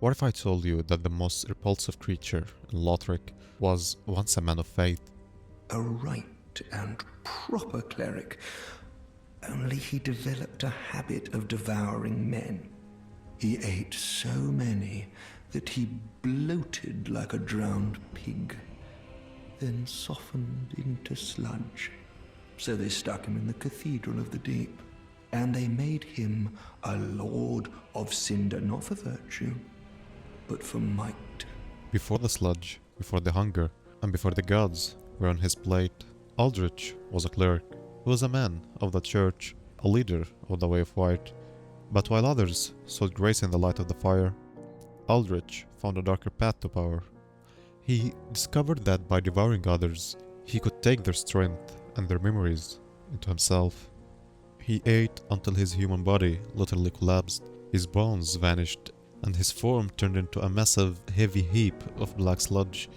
What if I told you that the most repulsive creature in Lothric was once a man of faith? A right and proper cleric, only he developed a habit of devouring men. He ate so many that he bloated like a drowned pig, then softened into sludge. So they stuck him in the Cathedral of the Deep, and they made him a Lord of Cinder, not for virtue, but for might. Before the sludge, before the hunger, and before the gods were on his plate, Aldrich was a cleric. He was a man of the church, a leader of the Way of White. But while others sought grace in the light of the fire, Aldrich found a darker path to power. He discovered that by devouring others, he could take their strength and their memories into himself. He ate until his human body literally collapsed, his bones vanished, and his form turned into a massive, heavy heap of black sludge.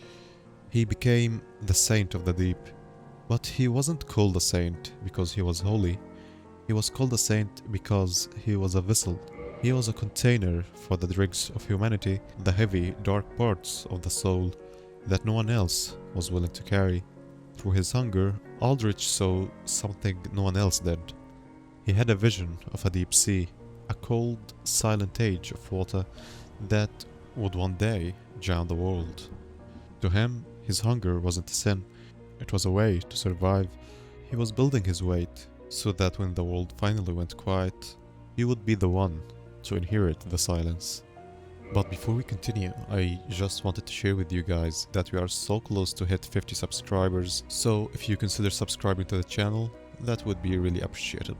He became the Saint of the Deep. But he wasn't called a saint because he was holy. He was called a saint because he was a vessel. He was a container for the dregs of humanity, the heavy, dark parts of the soul that no one else was willing to carry. Through his hunger, Aldrich saw something no one else did. He had a vision of a deep sea, a cold, silent age of water that would one day drown the world. To him, his hunger wasn't a sin, it was a way to survive. He was building his weight so that when the world finally went quiet, he would be the one to inherit the silence. But before we continue, I just wanted to share with you guys that we are so close to hit 50 subscribers, so if you consider subscribing to the channel, that would be really appreciated.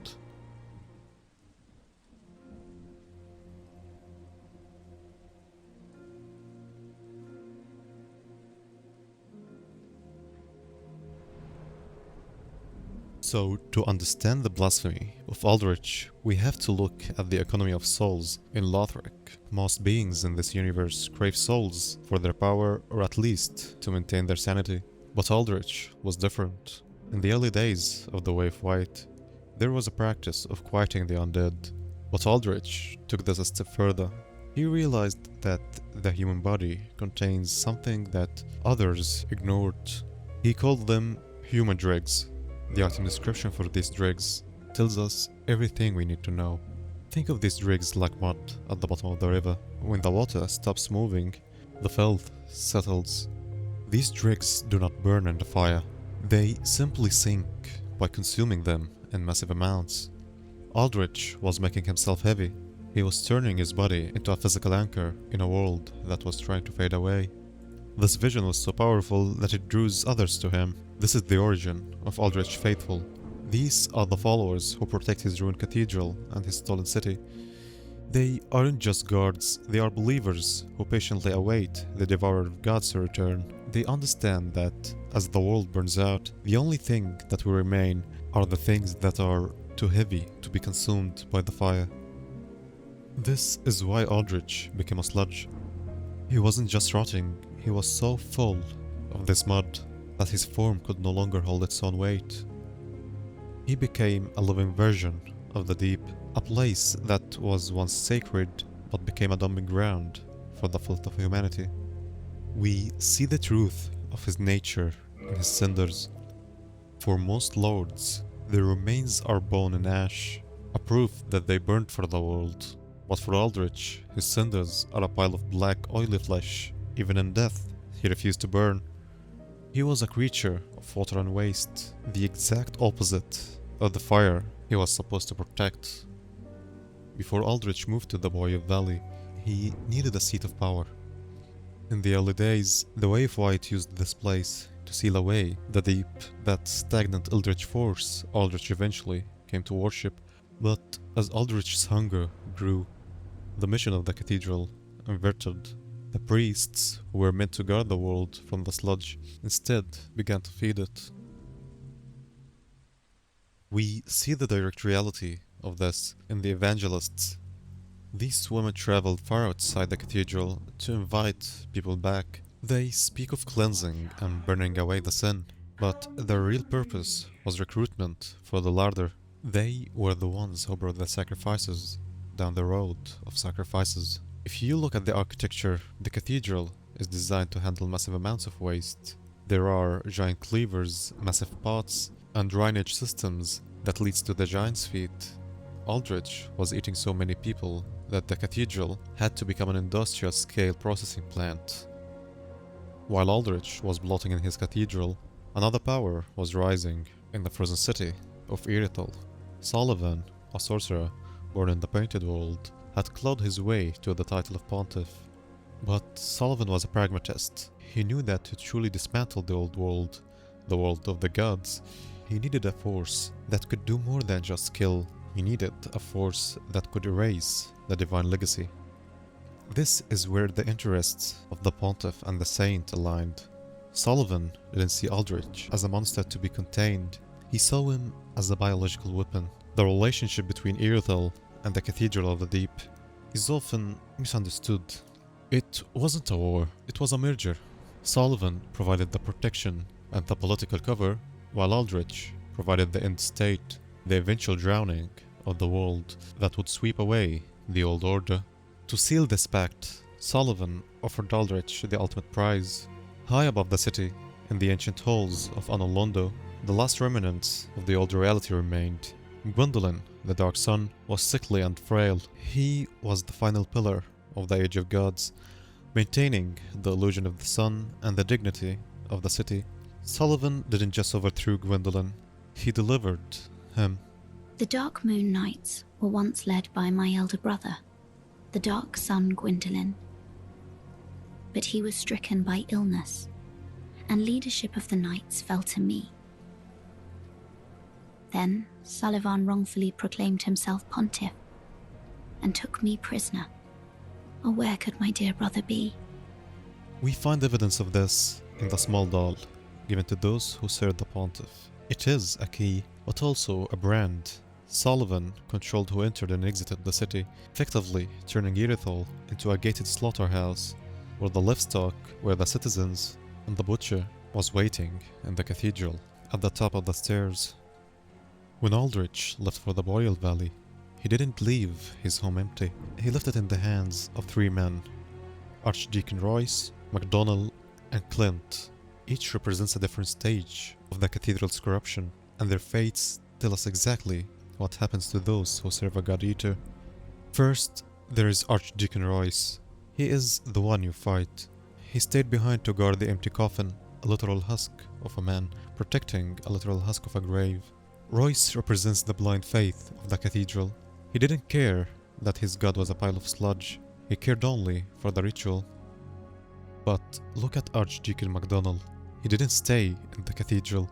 So, to understand the blasphemy of Aldrich, we have to look at the economy of souls in Lothric. Most beings in this universe crave souls for their power, or at least to maintain their sanity. But Aldrich was different. In the early days of the Way of White, there was a practice of quieting the undead. But Aldrich took this a step further. He realized that the human body contains something that others ignored. He called them human dregs. The item description for these dregs tells us everything we need to know. Think of these dregs like mud at the bottom of the river. When the water stops moving, the filth settles. These dregs do not burn in the fire. They simply sink by consuming them in massive amounts. Aldrich was making himself heavy. He was turning his body into a physical anchor in a world that was trying to fade away. This vision was so powerful that it draws others to him. This is the origin of Aldrich Faithful. These are the followers who protect his ruined cathedral and his stolen city. They aren't just guards, they are believers who patiently await the devourer of gods to return. They understand that, as the world burns out, the only thing that will remain are the things that are too heavy to be consumed by the fire. This is why Aldrich became a sludge. He wasn't just rotting, he was so full of this mud that his form could no longer hold its own weight. He became a living version of the deep, a place that was once sacred but became a dumping ground for the filth of humanity. We see the truth of his nature in his cinders. For most lords, their remains are bone and ash, a proof that they burned for the world. But for Aldrich, his cinders are a pile of black, oily flesh. Even in death, he refused to burn. He was a creature of water and waste, the exact opposite of the fire he was supposed to protect. Before Aldrich moved to the Boyev Valley, he needed a seat of power. In the early days, the Way of White used this place to seal away the deep, that stagnant eldritch force Aldrich eventually came to worship. But as Aldrich's hunger grew, the mission of the cathedral inverted. The priests, who were meant to guard the world from the sludge, instead began to feed it. We see the direct reality of this in the evangelists. These women traveled far outside the cathedral to invite people back. They speak of cleansing and burning away the sin, but their real purpose was recruitment for the larder. They were the ones who brought the sacrifices down the road of sacrifices. If you look at the architecture, the cathedral is designed to handle massive amounts of waste. There are giant cleavers, massive pots, and drainage systems that leads to the giant's feet. Aldrich was eating so many people that the cathedral had to become an industrial-scale processing plant. While Aldrich was bloating in his cathedral, another power was rising in the frozen city of Irithel. Sulyvahn, a sorcerer born in the Painted World, had clawed his way to the title of pontiff. But Sulyvahn was a pragmatist. He knew that to truly dismantle the old world, the world of the gods, he needed a force that could do more than just kill. He needed a force that could erase the divine legacy. This is where the interests of the pontiff and the saint aligned. Sulyvahn didn't see Aldrich as a monster to be contained. He saw him as a biological weapon. The relationship between Irithel and the Cathedral of the Deep is often misunderstood. It wasn't a war, it was a merger. Sulyvahn provided the protection and the political cover, while Aldrich provided the end state, the eventual drowning of the world that would sweep away the old order. To seal this pact, Sulyvahn offered Aldrich the ultimate prize. High above the city, in the ancient halls of Anolondo, the last remnants of the old reality remained. Gwendolyn, the Dark Sun, was sickly and frail. He was the final pillar of the Age of Gods, maintaining the illusion of the sun and the dignity of the city. Sulyvahn didn't just overthrow Gwendolyn, he delivered him. The Dark Moon Knights were once led by my elder brother, the Dark Sun Gwendolyn. But he was stricken by illness, and leadership of the Knights fell to me. Then Sulyvahn wrongfully proclaimed himself pontiff, and took me prisoner. Oh, where could my dear brother be? We find evidence of this in the small doll given to those who serve the pontiff. It is a key, but also a brand. Sulyvahn controlled who entered and exited the city, effectively turning Irithel into a gated slaughterhouse, where the livestock were the citizens, and the butcher was waiting in the cathedral, at the top of the stairs. When Aldrich left for the Boreal Valley, he didn't leave his home empty. He left it in the hands of three men, Archdeacon Royce, MacDonald, and Clint. Each represents a different stage of the cathedral's corruption, and their fates tell us exactly what happens to those who serve a God-Eater. First, there is Archdeacon Royce. He is the one you fight. He stayed behind to guard the empty coffin, a literal husk of a man, protecting a literal husk of a grave. Royce represents the blind faith of the cathedral. He didn't care that his god was a pile of sludge. He cared only for the ritual. But look at Archdeacon MacDonald. He didn't stay in the cathedral.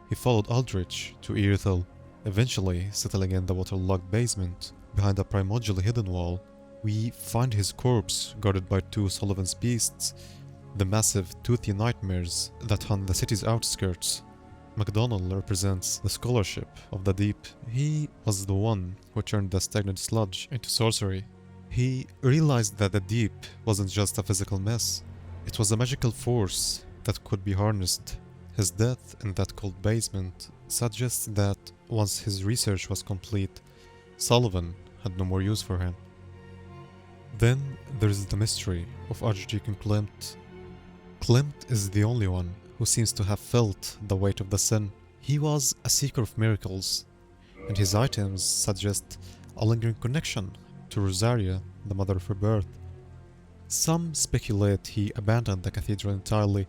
He followed Aldrich to Irithel, eventually settling in the waterlogged basement behind a primordially hidden wall. We find his corpse guarded by two Sulyvahn beasts, the massive toothy nightmares that haunt the city's outskirts. MacDonald represents the scholarship of the deep. He was the one who turned the stagnant sludge into sorcery. He realized that the deep wasn't just a physical mess, it was a magical force that could be harnessed. His death in that cold basement suggests that once his research was complete, Sulyvahn had no more use for him. Then there is the mystery of Archdeacon Klimt. Klimt is the only one who seems to have felt the weight of the sin. He was a seeker of miracles, and his items suggest a lingering connection to Rosaria, the mother of her birth. Some speculate he abandoned the cathedral entirely,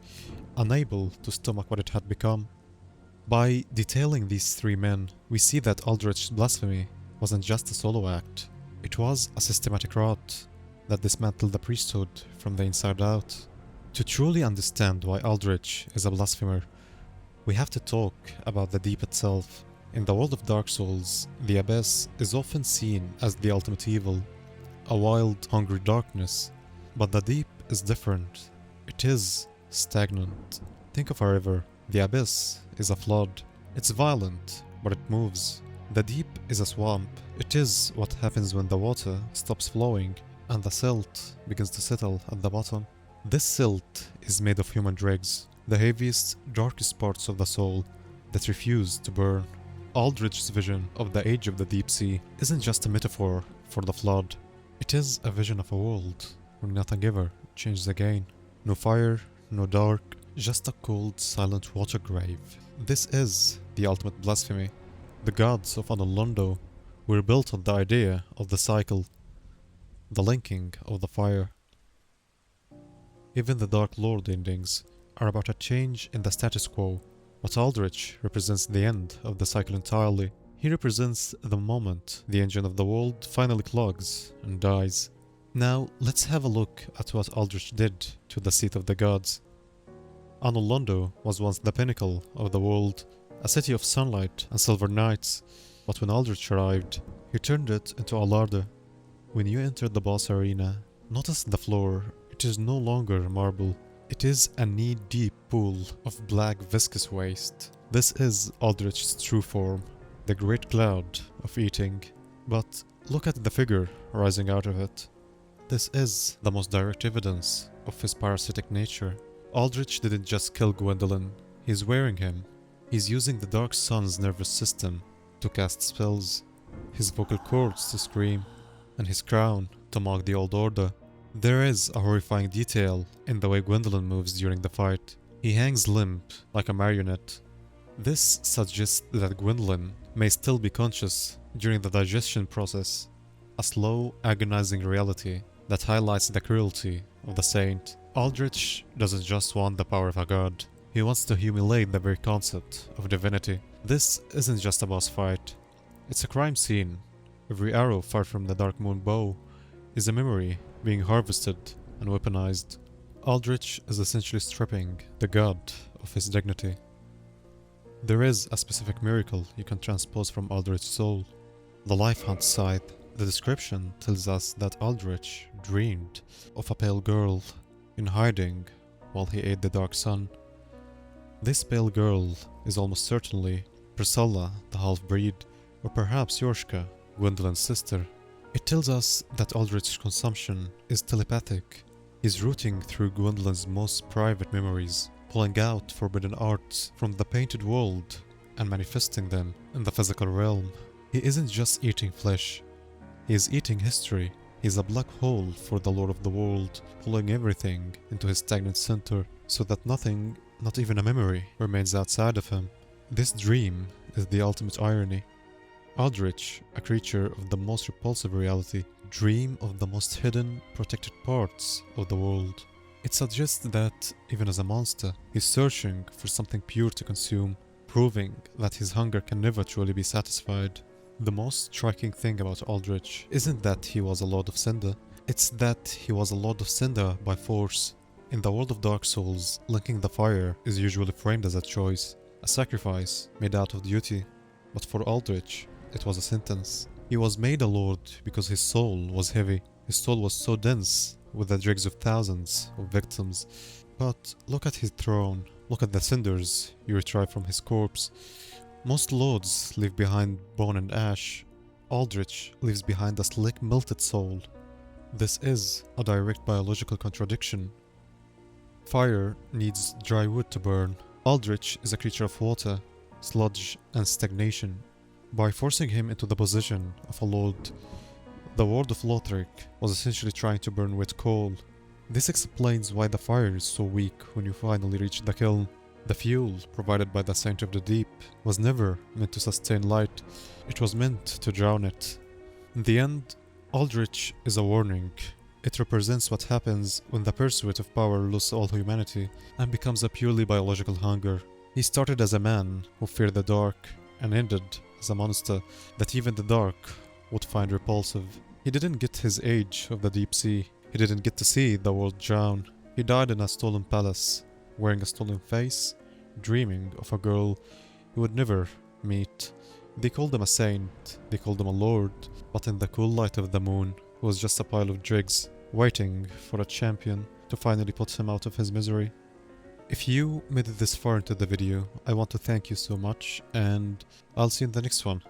unable to stomach what it had become. By detailing these three men, we see that Aldrich's blasphemy wasn't just a solo act. It was a systematic rot that dismantled the priesthood from the inside out. To truly understand why Aldrich is a blasphemer, we have to talk about the deep itself. In the world of Dark Souls, the Abyss is often seen as the ultimate evil, a wild, hungry darkness. But the deep is different. It is stagnant. Think of a river. The Abyss is a flood. It's violent, but it moves. The deep is a swamp. It is what happens when the water stops flowing and the silt begins to settle at the bottom. This silt is made of human dregs, the heaviest, darkest parts of the soul that refuse to burn. Aldrich's vision of the age of the deep sea isn't just a metaphor for the flood. It is a vision of a world where nothing ever changes again. No fire, no dark, just a cold, silent water grave. This is the ultimate blasphemy. The gods of Anor Londo were built on the idea of the cycle, the linking of the fire. Even the Dark Lord endings are about a change in the status quo, but Aldrich represents the end of the cycle entirely. He represents the moment the engine of the world finally clogs and dies. Now, let's have a look at what Aldrich did to the seat of the gods. Anor Londo was once the pinnacle of the world, a city of sunlight and silver nights, but when Aldrich arrived, he turned it into a larder. When you enter the boss arena, notice the floor. It is no longer marble. It is a knee-deep pool of black viscous waste. This is Aldrich's true form, the great cloud of eating. But look at the figure rising out of it. This is the most direct evidence of his parasitic nature. Aldrich didn't just kill Gwendolyn, he's wearing him. He's using the Dark Sun's nervous system to cast spells, his vocal cords to scream, and his crown to mock the Old Order. There is a horrifying detail in the way Gwendolyn moves during the fight. He hangs limp, like a marionette. This suggests that Gwendolyn may still be conscious during the digestion process, a slow, agonizing reality that highlights the cruelty of the saint. Aldrich doesn't just want the power of a god, he wants to humiliate the very concept of divinity. This isn't just a boss fight, it's a crime scene. Every arrow fired from the Dark Moon bow is a memory being harvested and weaponized. Aldrich is essentially stripping the god of his dignity. There is a specific miracle you can transpose from Aldrich's soul, the Life Hunt Scythe. The description tells us that Aldrich dreamed of a pale girl in hiding while he ate the Dark Sun. This pale girl is almost certainly Priscilla, the half-breed, or perhaps Yorshka, Gwendolyn's sister. It tells us that Aldrich's consumption is telepathic. He's rooting through Gwendolyn's most private memories, pulling out forbidden arts from the painted world and manifesting them in the physical realm. He isn't just eating flesh, he is eating history. He's a black hole for the Lord of the World, pulling everything into his stagnant center so that nothing, not even a memory, remains outside of him. This dream is the ultimate irony. Aldrich, a creature of the most repulsive reality, dream of the most hidden, protected parts of the world. It suggests that, even as a monster, he's searching for something pure to consume, proving that his hunger can never truly be satisfied. The most striking thing about Aldrich isn't that he was a Lord of Cinder, it's that he was a Lord of Cinder by force. In the world of Dark Souls, linking the fire is usually framed as a choice, a sacrifice made out of duty. But for Aldrich, it was a sentence. He was made a lord because his soul was heavy. His soul was so dense with the dregs of thousands of victims. But look at his throne, look at the cinders you retrieve from his corpse. Most lords leave behind bone and ash. Aldrich leaves behind a slick, melted soul. This is a direct biological contradiction. Fire needs dry wood to burn. Aldrich is a creature of water, sludge, and stagnation. By forcing him into the position of a lord, the Ward of Lothric was essentially trying to burn wet coal. This explains why the fire is so weak when you finally reach the kiln. The fuel provided by the Saint of the Deep was never meant to sustain light, it was meant to drown it. In the end, Aldrich is a warning. It represents what happens when the pursuit of power loses all humanity and becomes a purely biological hunger. He started as a man who feared the dark and ended as a monster that even the dark would find repulsive. He didn't get his age of the deep sea. He didn't get to see the world drown. He died in a stolen palace, wearing a stolen face, dreaming of a girl he would never meet. They called him a saint, they called him a lord, but in the cool light of the moon, he was just a pile of dregs, waiting for a champion to finally put him out of his misery. If you made it this far into the video, I want to thank you so much, and I'll see you in the next one.